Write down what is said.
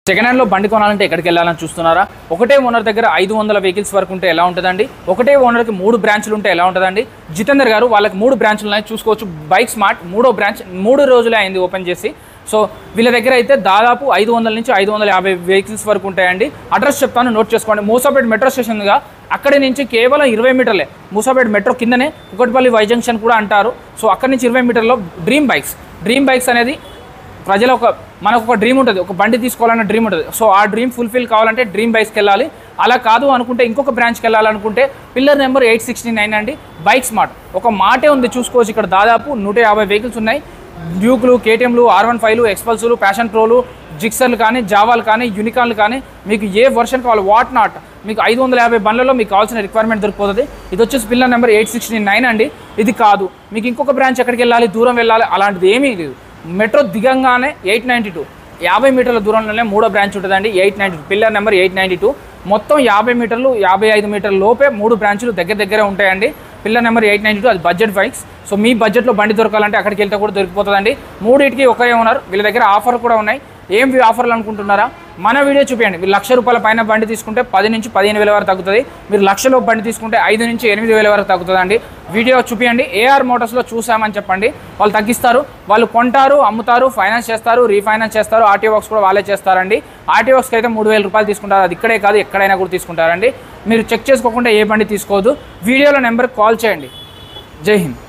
Second హ్యాండ్లో బండి కొనాలంటే ఎక్కడికి వెళ్ళాలని చూస్తున్నారా? ఒకటే ఓనర్ దగ్గర 500 వెహికల్స్ వరకు ఉంటే ఎలా ఉంటుందండి? ఒకటే ఓనర్కి 3 బ్రాంచ్లు ఉంటే ఎలా ఉంటుందండి? జితేందర్ గారు వాళ్ళకి 3 బ్రాంచ్లు ఉన్నాయి, చూసుకోవచ్చు. బైక్ స్మార్ట్ 3వ బ్రాంచ్ 3 రోజులే అయింది ఓపెన్ చేసి. సో వీళ్ళ దగ్గర అయితే దాదాపు 500 నుంచి 550 వెహికల్స్ వరకు ఉంటాయండి. అడ్రస్ చెప్తాను, నోట్ చేసుకోండి. మూసాపేట మెట్రో స్టేషన్గా అక్కడి నుంచి కేవలం 20 మీటర్లే. మూసాపేట మెట్రో కిందనే కుకట్పల్లి వై జంక్షన్ కూడా అంటారు. సో అక్కడి నుంచి 20 మీటర్లో డ్రీమ్ బైక్స్ అనేది ప్రజల మనకు ఒక డ్రీమ్ ఉంటుంది, ఒక బండి తీసుకోవాలన్న డ్రీమ్ ఉంటుంది. సో ఆ డ్రీమ్ ఫుల్ఫిల్ కావాలంటే డ్రీమ్ బైక్స్కి వెళ్ళాలి. అలా కాదు అనుకుంటే ఇంకొక బ్రాంచ్కి వెళ్ళాలనుకుంటే పిల్లర్ నెంబర్ 869 అండి, బైక్ స్మార్ట్. ఒక మాటే ఉంది, చూసుకోవచ్చు. ఇక్కడ దాదాపు 150 వెహికల్స్ ఉన్నాయి. డ్యూక్లు, కేటీఎంలు, R15లు, ఎక్స్పల్స్లు, ప్యాషన్ ప్రోలు, జిక్సర్లు కానీ, జావాలు కానీ, యూనికాన్లు కానీ, మీకు ఏ వర్షన్ కావాలి వాట్ నాట్ మీకు 550 బండ్లలో మీకు కావాల్సిన రిక్వైర్మెంట్ దొరికిపోతుంది. ఇది వచ్చేసి పిల్లర్ నెంబర్ 869 అండి. ఇది కాదు మీకు ఇంకొక బ్రాంచ్ ఎక్కడికి వెళ్ళాలి, దూరం వెళ్ళాలి, అలాంటిది ఏమీ లేదు. మెట్రో దిగంగానే 892 50 మీటర్ల దూరంలోనే 3వ బ్రాంచ్ ఉంటుందండి. 892 పిల్లర్ నెంబర్ 892. మొత్తం 50 మీటర్లు 55 మీటర్ల లోపే 3 బ్రాంచులు దగ్గరే ఉంటాయండి. పిల్లర్ నెంబర్ 892 అది బడ్జెట్ బైక్స్. సో మీ బడ్జెట్లో బండి దొరకాలంటే అక్కడికి వెళ్తే కూడా దొరికిపోతుందండి. 3టికి ఒకే ఉన్నారు. వీళ్ళ దగ్గర ఆఫర్ కూడా ఉన్నాయి. ఏం ఆఫర్లు అనుకుంటున్నారా? మన వీడియో చూపించండి. మీరు ₹1,00,000 పైన బండి తీసుకుంటే 10 నుంచి 15,000 వరకు తగ్గుతుంది. మీరు ₹1,00,000 బండి తీసుకుంటే 5 నుంచి 8,000 వరకు తగ్గుతుందండి. వీడియో చూపించండి. ఏఆర్ మోటార్స్లో చూసామని చెప్పండి, వాళ్ళు తగ్గిస్తారు. వాళ్ళు కొంటారు, అమ్ముతారు, ఫైనాన్స్ చేస్తారు, రీఫైనాన్స్ చేస్తారు. ఆర్టీఓ వర్క్స్ కూడా వాళ్ళే చేస్తారండి. ఆర్టీఓ వర్క్స్కి అయితే ₹3,000 తీసుకుంటారు. అది ఇక్కడే కాదు, ఎక్కడైనా కూడా తీసుకుంటారండి. మీరు చెక్ చేసుకోకుండా ఏ బండి తీసుకోవద్దు. వీడియోలో నెంబర్కి కాల్ చేయండి. జై హింద్.